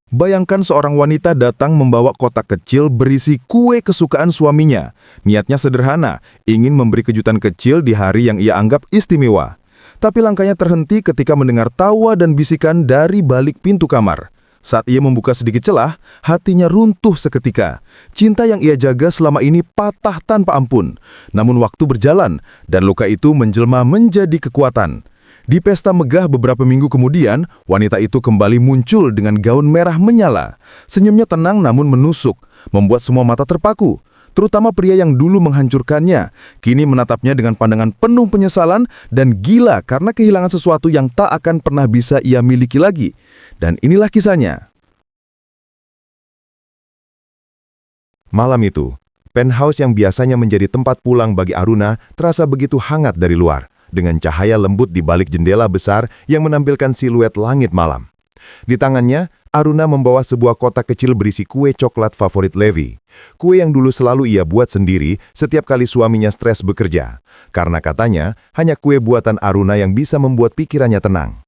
Bayangkan seorang wanita datang membawa kotak kecil berisi kue kesukaan suaminya. Niatnya sederhana, ingin memberi kejutan kecil di hari yang ia anggap istimewa. Tapi langkahnya terhenti ketika mendengar tawa dan bisikan dari balik pintu kamar. Saat ia membuka sedikit celah, hatinya runtuh seketika. Cinta yang ia jaga selama ini patah tanpa ampun. Namun waktu berjalan, dan luka itu menjelma menjadi kekuatan. Di pesta megah beberapa minggu kemudian, wanita itu kembali muncul dengan gaun merah menyala. Senyumnya tenang namun menusuk, membuat semua mata terpaku. Terutama pria yang dulu menghancurkannya, kini menatapnya dengan pandangan penuh penyesalan dan gila karena kehilangan sesuatu yang tak akan pernah bisa ia miliki lagi. Dan inilah kisahnya. Malam itu, penthouse yang biasanya menjadi tempat pulang bagi Aruna terasa begitu hangat dari luar, dengan cahaya lembut di balik jendela besar yang menampilkan siluet langit malam. Di tangannya, Aruna membawa sebuah kotak kecil berisi kue coklat favorit Levi. Kue yang dulu selalu ia buat sendiri setiap kali suaminya stres bekerja. Karena katanya, hanya kue buatan Aruna yang bisa membuat pikirannya tenang.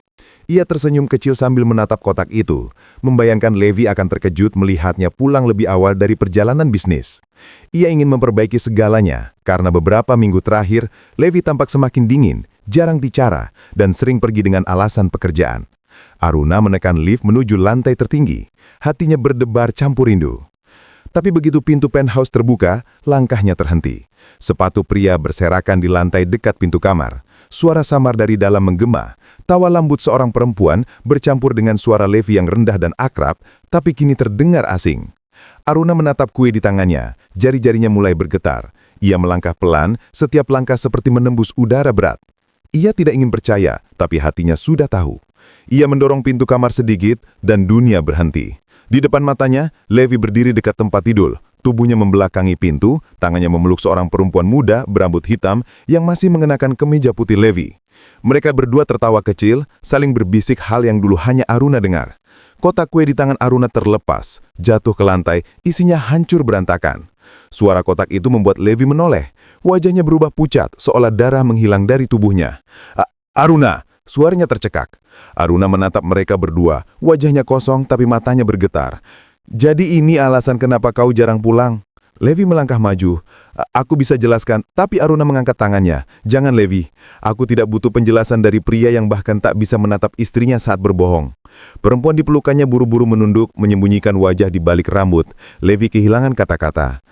Ia tersenyum kecil sambil menatap kotak itu, membayangkan Levi akan terkejut melihatnya pulang lebih awal dari perjalanan bisnis. Ia ingin memperbaiki segalanya, karena beberapa minggu terakhir, Levi tampak semakin dingin, jarang bicara, dan sering pergi dengan alasan pekerjaan. Aruna menekan lift menuju lantai tertinggi, hatinya berdebar campur rindu. Tapi begitu pintu penthouse terbuka, langkahnya terhenti. Sepatu pria berserakan di lantai dekat pintu kamar. Suara samar dari dalam menggema. Tawa lembut seorang perempuan bercampur dengan suara Levi yang rendah dan akrab, tapi kini terdengar asing. Aruna menatap kue di tangannya, jari-jarinya mulai bergetar. Ia melangkah pelan, setiap langkah seperti menembus udara berat. Ia tidak ingin percaya, tapi hatinya sudah tahu. Ia mendorong pintu kamar sedikit, dan dunia berhenti. Di depan matanya, Levi berdiri dekat tempat tidur. Tubuhnya membelakangi pintu, tangannya memeluk seorang perempuan muda berambut hitam yang masih mengenakan kemeja putih Levi. Mereka berdua tertawa kecil, saling berbisik hal yang dulu hanya Aruna dengar. Kotak kue di tangan Aruna terlepas, jatuh ke lantai, isinya hancur berantakan. Suara kotak itu membuat Levi menoleh. Wajahnya berubah pucat, seolah darah menghilang dari tubuhnya. Aruna! Suaranya tercekak. Aruna menatap mereka berdua, wajahnya kosong tapi matanya bergetar. Jadi ini alasan kenapa kau jarang pulang? Levi melangkah maju. Aku bisa jelaskan, tapi Aruna mengangkat tangannya. Jangan Levi, aku tidak butuh penjelasan dari pria yang bahkan tak bisa menatap istrinya saat berbohong. Perempuan di pelukannya buru-buru menunduk, menyembunyikan wajah di balik rambut. Levi kehilangan kata-kata.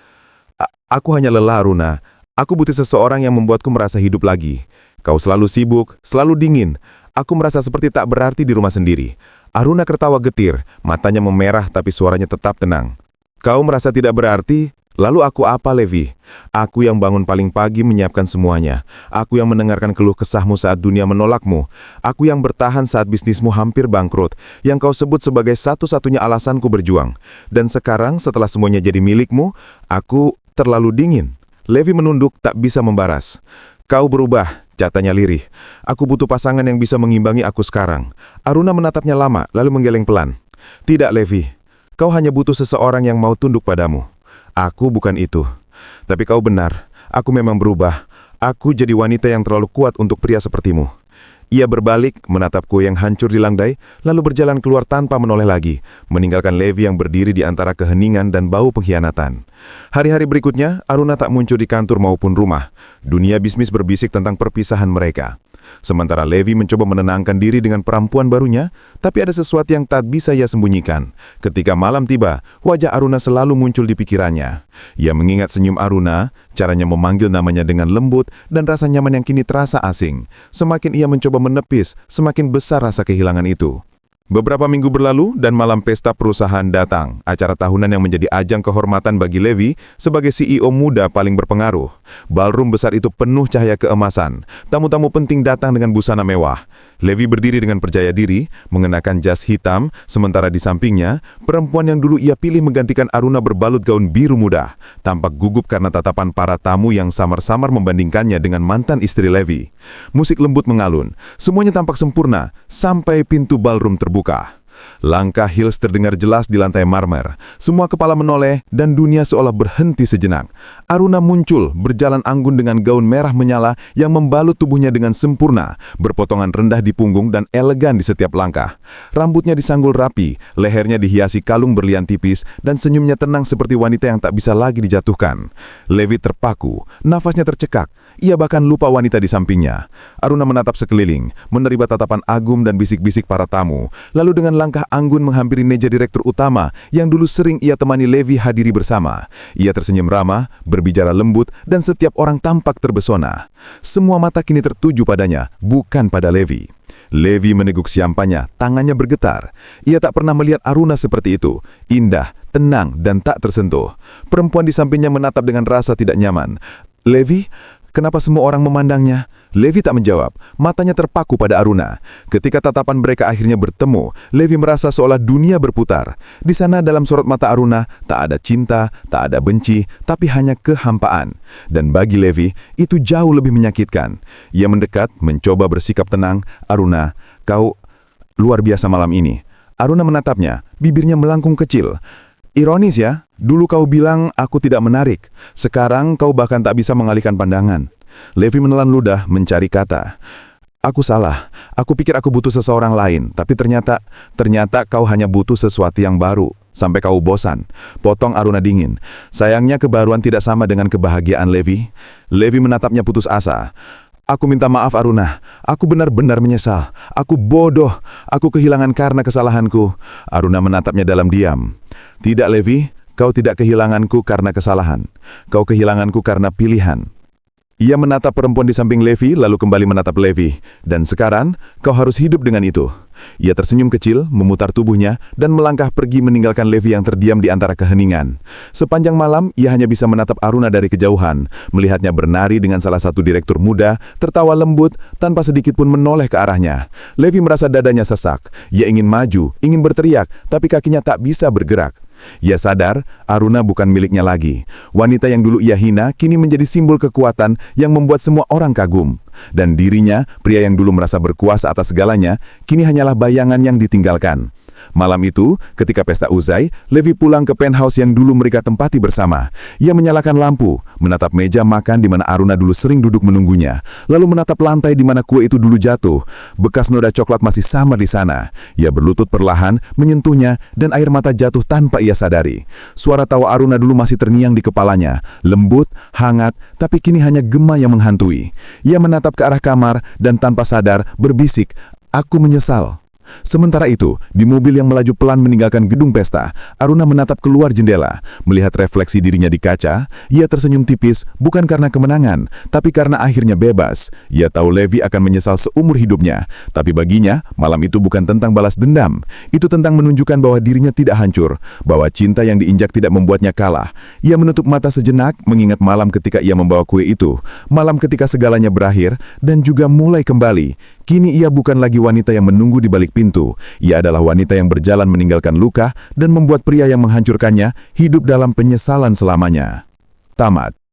Aku hanya lelah Aruna. Aku butuh seseorang yang membuatku merasa hidup lagi. Kau selalu sibuk, selalu dingin. Aku merasa seperti tak berarti di rumah sendiri. Aruna tertawa getir, matanya memerah tapi suaranya tetap tenang. Kau merasa tidak berarti? Lalu aku apa, Levi? Aku yang bangun paling pagi menyiapkan semuanya. Aku yang mendengarkan keluh kesahmu saat dunia menolakmu. Aku yang bertahan saat bisnismu hampir bangkrut, yang kau sebut sebagai satu-satunya alasanku berjuang. Dan sekarang setelah semuanya jadi milikmu, aku terlalu dingin. Levi menunduk tak bisa membaras. Kau berubah, katanya lirih. Aku butuh pasangan yang bisa mengimbangi aku sekarang. Aruna menatapnya lama, lalu menggeleng pelan. Tidak, Levi. Kau hanya butuh seseorang yang mau tunduk padamu. Aku bukan itu. Tapi kau benar, aku memang berubah. Aku jadi wanita yang terlalu kuat untuk pria sepertimu. Ia berbalik, menatap kue yang hancur di lantai, lalu berjalan keluar tanpa menoleh lagi, meninggalkan Levi yang berdiri di antara keheningan dan bau pengkhianatan. Hari-hari berikutnya, Aruna tak muncul di kantor maupun rumah. Dunia bisnis berbisik tentang perpisahan mereka. Sementara Levi mencoba menenangkan diri dengan perempuan barunya, tapi ada sesuatu yang tak bisa ia sembunyikan. Ketika malam tiba, wajah Aruna selalu muncul di pikirannya. Ia mengingat senyum Aruna, caranya memanggil namanya dengan lembut, dan rasa nyaman yang kini terasa asing. Semakin ia mencoba menepis, semakin besar rasa kehilangan itu. Beberapa minggu berlalu dan malam pesta perusahaan datang, acara tahunan yang menjadi ajang kehormatan bagi Levi sebagai CEO muda paling berpengaruh. Ballroom besar itu penuh cahaya keemasan, tamu-tamu penting datang dengan busana mewah. Levi berdiri dengan percaya diri, mengenakan jas hitam, sementara di sampingnya, perempuan yang dulu ia pilih menggantikan Aruna berbalut gaun biru muda, tampak gugup karena tatapan para tamu yang samar-samar membandingkannya dengan mantan istri Levi. Musik lembut mengalun, semuanya tampak sempurna, sampai pintu ballroom terbuka. Langkah Hills terdengar jelas di lantai marmer. Semua kepala menoleh dan dunia seolah berhenti sejenak. Aruna muncul, berjalan anggun dengan gaun merah menyala yang membalut tubuhnya dengan sempurna, berpotongan rendah di punggung dan elegan di setiap langkah. Rambutnya disanggul rapi, lehernya dihiasi kalung berlian tipis, dan senyumnya tenang seperti wanita yang tak bisa lagi dijatuhkan. Levi terpaku, nafasnya tercekak. Ia bahkan lupa wanita di sampingnya. Aruna menatap sekeliling, menerima tatapan agum dan bisik-bisik para tamu, lalu dengan langkah anggun menghampiri meja direktur utama yang dulu sering ia temani Levi hadiri bersama. Ia tersenyum ramah, berbicara lembut, dan setiap orang tampak terbesona. Semua mata kini tertuju padanya, bukan pada Levi. Levi meneguk siampannya, tangannya bergetar. Ia tak pernah melihat Aruna seperti itu, indah, tenang, dan tak tersentuh. Perempuan di sampingnya menatap dengan rasa tidak nyaman. Levi, kenapa semua orang memandangnya? Levi tak menjawab, matanya terpaku pada Aruna. Ketika tatapan mereka akhirnya bertemu, Levi merasa seolah dunia berputar. Di sana dalam sorot mata Aruna, tak ada cinta, tak ada benci, tapi hanya kehampaan. Dan bagi Levi, itu jauh lebih menyakitkan. Ia mendekat, mencoba bersikap tenang. Aruna, kau luar biasa malam ini. Aruna menatapnya, bibirnya melangkung kecil. Ironis ya, dulu kau bilang aku tidak menarik. Sekarang kau bahkan tak bisa mengalihkan pandangan. Levi menelan ludah, mencari kata. Aku salah. Aku pikir aku butuh seseorang lain, tapi ternyata kau hanya butuh sesuatu yang baru. Sampai kau bosan. Potong Aruna dingin. Sayangnya kebaruan tidak sama dengan kebahagiaan Levi. Levi menatapnya putus asa. Aku minta maaf Aruna. Aku benar-benar menyesal. Aku bodoh. Aku kehilangan karena kesalahanku. Aruna menatapnya dalam diam. Tidak Levi, kau tidak kehilanganku karena kesalahan. Kau kehilanganku karena pilihan. Ia menatap perempuan di samping Levi, lalu kembali menatap Levi. Dan sekarang, kau harus hidup dengan itu. Ia tersenyum kecil, memutar tubuhnya, dan melangkah pergi meninggalkan Levi yang terdiam di antara keheningan. Sepanjang malam, ia hanya bisa menatap Aruna dari kejauhan, melihatnya bernari dengan salah satu direktur muda, tertawa lembut, tanpa sedikit pun menoleh ke arahnya. Levi merasa dadanya sesak. Ia ingin maju, ingin berteriak, tapi kakinya tak bisa bergerak. Ia sadar, Aruna bukan miliknya lagi. Wanita yang dulu ia hina, kini menjadi simbol kekuatan yang membuat semua orang kagum. Dan dirinya, pria yang dulu merasa berkuasa atas segalanya, kini hanyalah bayangan yang ditinggalkan. Malam itu, ketika pesta usai, Levi pulang ke penthouse yang dulu mereka tempati bersama. Ia menyalakan lampu, menatap meja makan di mana Aruna dulu sering duduk menunggunya, lalu menatap lantai di mana kue itu dulu jatuh. Bekas noda coklat masih samar di sana. Ia berlutut perlahan, menyentuhnya, dan air mata jatuh tanpa ia sadari. Suara tawa Aruna dulu masih terngiang di kepalanya, lembut, hangat, tapi kini hanya gema yang menghantui. Ia menatap ke arah kamar dan tanpa sadar berbisik, "Aku menyesal." Sementara itu, di mobil yang melaju pelan meninggalkan gedung pesta, Aruna menatap keluar jendela. Melihat refleksi dirinya di kaca, ia tersenyum tipis, bukan karena kemenangan, tapi karena akhirnya bebas. Ia tahu Levi akan menyesal seumur hidupnya, tapi baginya, malam itu bukan tentang balas dendam. Itu tentang menunjukkan bahwa dirinya tidak hancur, bahwa cinta yang diinjak tidak membuatnya kalah. Ia menutup mata sejenak, mengingat malam ketika ia membawa kue itu, malam ketika segalanya berakhir, dan juga mulai kembali. Kini ia bukan lagi wanita yang menunggu di balik pintu. Ia adalah wanita yang berjalan meninggalkan luka dan membuat pria yang menghancurkannya hidup dalam penyesalan selamanya. Tamat.